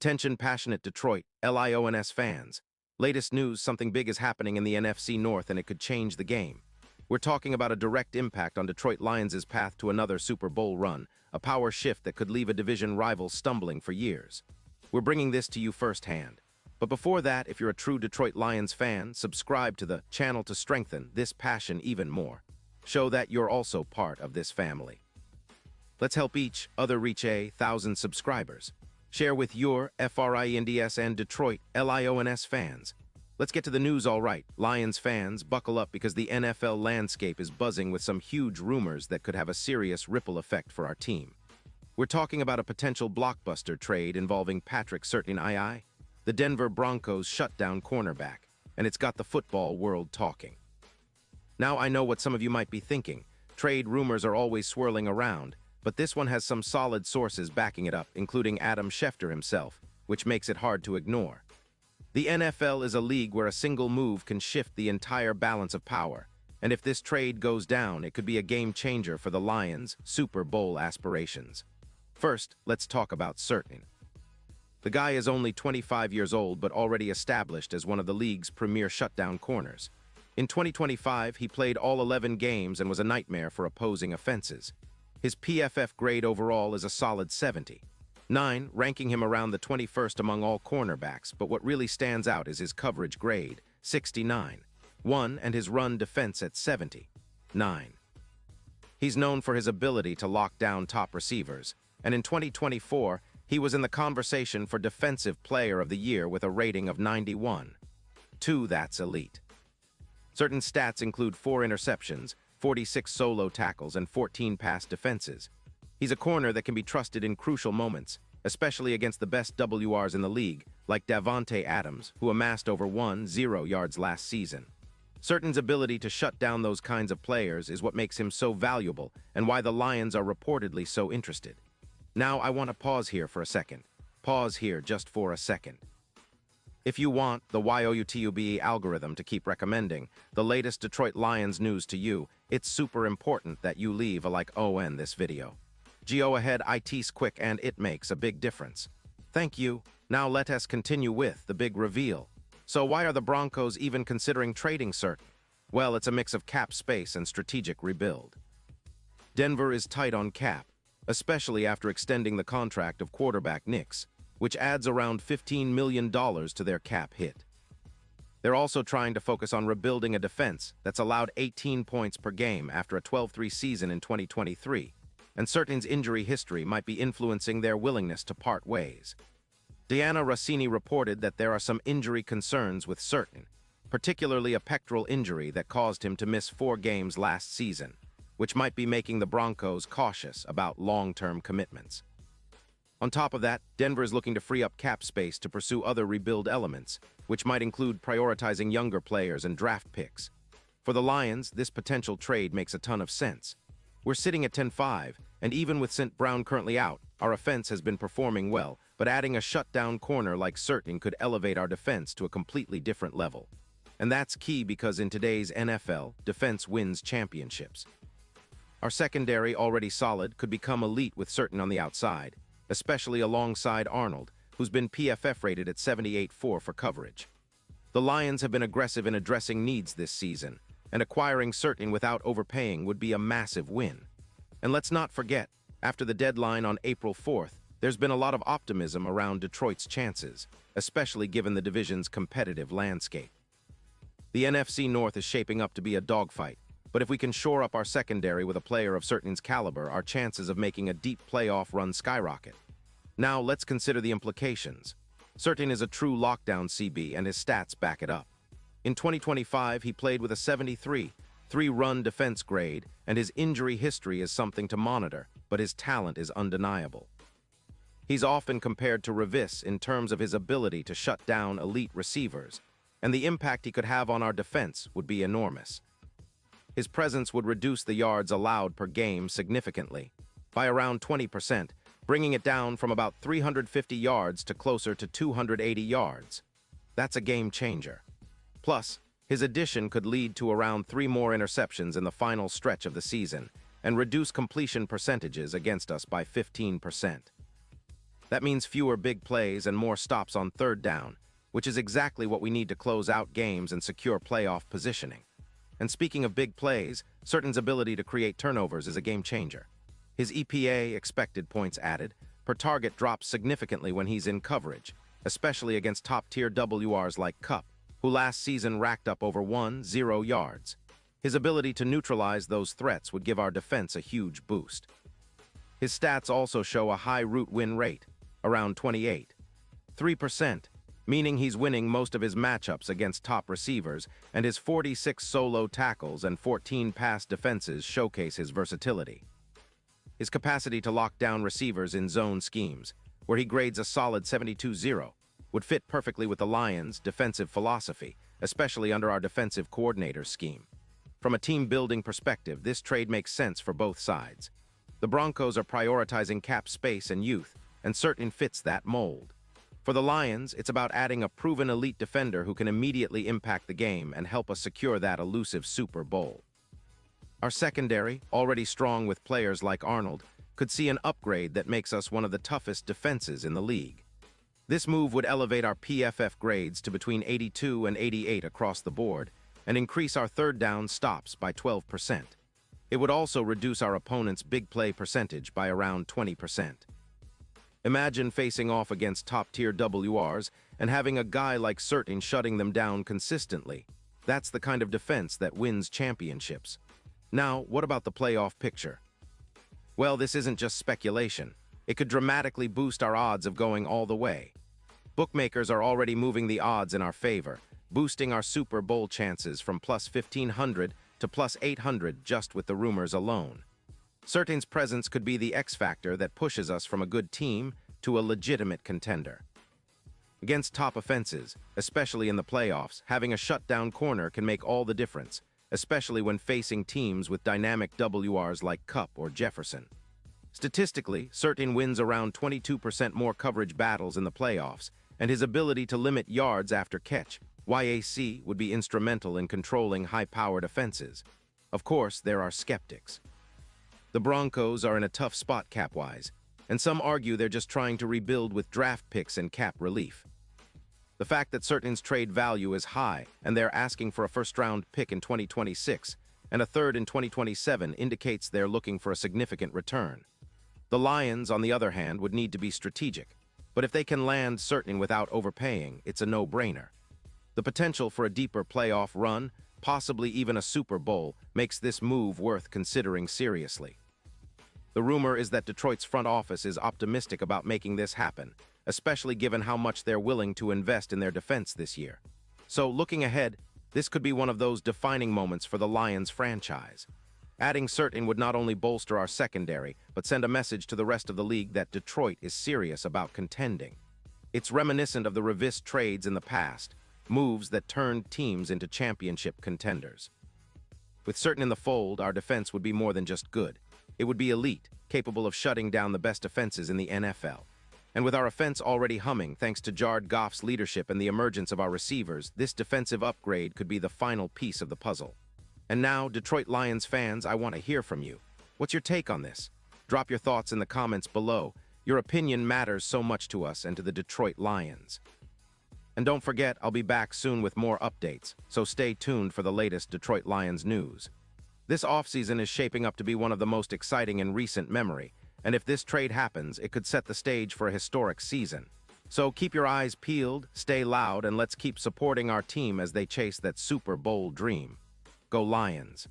Attention passionate Detroit, Lions fans. Latest news, something big is happening in the NFC North and it could change the game. We're talking about a direct impact on Detroit Lions' path to another Super Bowl run, a power shift that could leave a division rival stumbling for years. We're bringing this to you firsthand. But before that, if you're a true Detroit Lions fan, subscribe to the channel to strengthen this passion even more. Show that you're also part of this family. Let's help each other reach 1,000 subscribers. Share with your FRINDS and Detroit Lions fans. Let's get to the news all right. Lions fans, buckle up because the NFL landscape is buzzing with some huge rumors that could have a serious ripple effect for our team. We're talking about a potential blockbuster trade involving Patrick Surtain, the Denver Broncos shutdown cornerback, and it's got the football world talking. Now I know what some of you might be thinking. Trade rumors are always swirling around, but this one has some solid sources backing it up, including Adam Schefter himself, which makes it hard to ignore. The NFL is a league where a single move can shift the entire balance of power, and if this trade goes down, it could be a game changer for the Lions' Super Bowl aspirations. First, let's talk about Surtain. The guy is only 25 years old but already established as one of the league's premier shutdown corners. In 2025, he played all 11 games and was a nightmare for opposing offenses. His PFF grade overall is a solid 79, ranking him around the 21st among all cornerbacks, but what really stands out is his coverage grade, 69, and his run defense at 79. He's known for his ability to lock down top receivers, and in 2024, he was in the conversation for Defensive Player of the Year with a rating of 91. That's elite. Certain stats include 4 interceptions, 46 solo tackles, and 14 pass defenses. He's a corner that can be trusted in crucial moments, especially against the best WRs in the league, like Davante Adams, who amassed over 10 yards last season. Surtain's ability to shut down those kinds of players is what makes him so valuable and why the Lions are reportedly so interested. Now I want to pause here for a second. Pause here just for a second. If you want the YouTube algorithm to keep recommending the latest Detroit Lions news to you, it's super important that you leave a like on this video. Go ahead, it's quick and it makes a big difference. Thank you. Now let us continue with the big reveal. So why are the Broncos even considering trading Surtain? Well, it's a mix of cap space and strategic rebuild. Denver is tight on cap, especially after extending the contract of quarterback Nix, which adds around $15 million to their cap hit. They're also trying to focus on rebuilding a defense that's allowed 18 points per game after a 12-3 season in 2023, and Surtain's injury history might be influencing their willingness to part ways. Diana Rossini reported that there are some injury concerns with Surtain, particularly a pectoral injury that caused him to miss 4 games last season, which might be making the Broncos cautious about long-term commitments. On top of that, Denver is looking to free up cap space to pursue other rebuild elements, which might include prioritizing younger players and draft picks. For the Lions, this potential trade makes a ton of sense. We're sitting at 10-5, and even with St. Brown currently out, our offense has been performing well, but adding a shutdown corner like Surtain could elevate our defense to a completely different level. And that's key because in today's NFL, defense wins championships. Our secondary, already solid, could become elite with Surtain on the outside, especially alongside Arnold, who's been PFF rated at 78.4 for coverage. The Lions have been aggressive in addressing needs this season, and acquiring Surtain without overpaying would be a massive win. And let's not forget, after the deadline on April 4th, there's been a lot of optimism around Detroit's chances, especially given the division's competitive landscape. The NFC North is shaping up to be a dogfight, but if we can shore up our secondary with a player of Surtain's caliber, our chances of making a deep playoff run skyrocket. Now let's consider the implications. Surtain is a true lockdown CB and his stats back it up. In 2025, he played with a 73, 3-run defense grade, and his injury history is something to monitor, but his talent is undeniable. He's often compared to Revis in terms of his ability to shut down elite receivers, and the impact he could have on our defense would be enormous. His presence would reduce the yards allowed per game significantly, by around 20%, bringing it down from about 350 yards to closer to 280 yards. That's a game changer. Plus, his addition could lead to around 3 more interceptions in the final stretch of the season and reduce completion percentages against us by 15%. That means fewer big plays and more stops on third down, which is exactly what we need to close out games and secure playoff positioning. And speaking of big plays, Surtain's ability to create turnovers is a game changer. His EPA, expected points added, per target drops significantly when he's in coverage, especially against top-tier WRs like Cup, who last season racked up over 0 yards. His ability to neutralize those threats would give our defense a huge boost. His stats also show a high route win rate, around 3%, meaning he's winning most of his matchups against top receivers, and his 46 solo tackles and 14 pass defenses showcase his versatility. His capacity to lock down receivers in zone schemes, where he grades a solid 72-0, would fit perfectly with the Lions' defensive philosophy, especially under our defensive coordinator's scheme. From a team-building perspective, this trade makes sense for both sides. The Broncos are prioritizing cap space and youth, and Surtain fits that mold. For the Lions, it's about adding a proven elite defender who can immediately impact the game and help us secure that elusive Super Bowl. Our secondary, already strong with players like Arnold, could see an upgrade that makes us one of the toughest defenses in the league. This move would elevate our PFF grades to between 82 and 88 across the board and increase our third down stops by 12%. It would also reduce our opponent's big play percentage by around 20%. Imagine facing off against top-tier WRs and having a guy like Surtain shutting them down consistently. That's the kind of defense that wins championships. Now, what about the playoff picture? Well, this isn't just speculation. It could dramatically boost our odds of going all the way. Bookmakers are already moving the odds in our favor, boosting our Super Bowl chances from plus 1,500 to plus 800 just with the rumors alone. Surtain's presence could be the X factor that pushes us from a good team to a legitimate contender. Against top offenses, especially in the playoffs, having a shutdown corner can make all the difference, especially when facing teams with dynamic WRs like Cup or Jefferson. Statistically, Surtain wins around 22% more coverage battles in the playoffs, and his ability to limit yards after catch, YAC, would be instrumental in controlling high-powered offenses. Of course, there are skeptics. The Broncos are in a tough spot cap-wise, and some argue they're just trying to rebuild with draft picks and cap relief. The fact that Surtain's trade value is high and they're asking for a first-round pick in 2026 and a third in 2027 indicates they're looking for a significant return. The Lions, on the other hand, would need to be strategic, but if they can land Surtain without overpaying, it's a no-brainer. The potential for a deeper playoff run, possibly even a Super Bowl, makes this move worth considering seriously. The rumor is that Detroit's front office is optimistic about making this happen, especially given how much they're willing to invest in their defense this year. So, looking ahead, this could be one of those defining moments for the Lions franchise. Adding Surtain would not only bolster our secondary, but send a message to the rest of the league that Detroit is serious about contending. It's reminiscent of the Revis trades in the past, moves that turned teams into championship contenders. With Surtain in the fold, our defense would be more than just good. It would be elite, capable of shutting down the best defenses in the NFL. And with our offense already humming thanks to Jared Goff's leadership and the emergence of our receivers, this defensive upgrade could be the final piece of the puzzle. And now, Detroit Lions fans, I want to hear from you. What's your take on this? Drop your thoughts in the comments below. Your opinion matters so much to us and to the Detroit Lions. And don't forget, I'll be back soon with more updates, so stay tuned for the latest Detroit Lions news. This offseason is shaping up to be one of the most exciting in recent memory, and if this trade happens, it could set the stage for a historic season. So keep your eyes peeled, stay loud, and let's keep supporting our team as they chase that Super Bowl dream. Go Lions!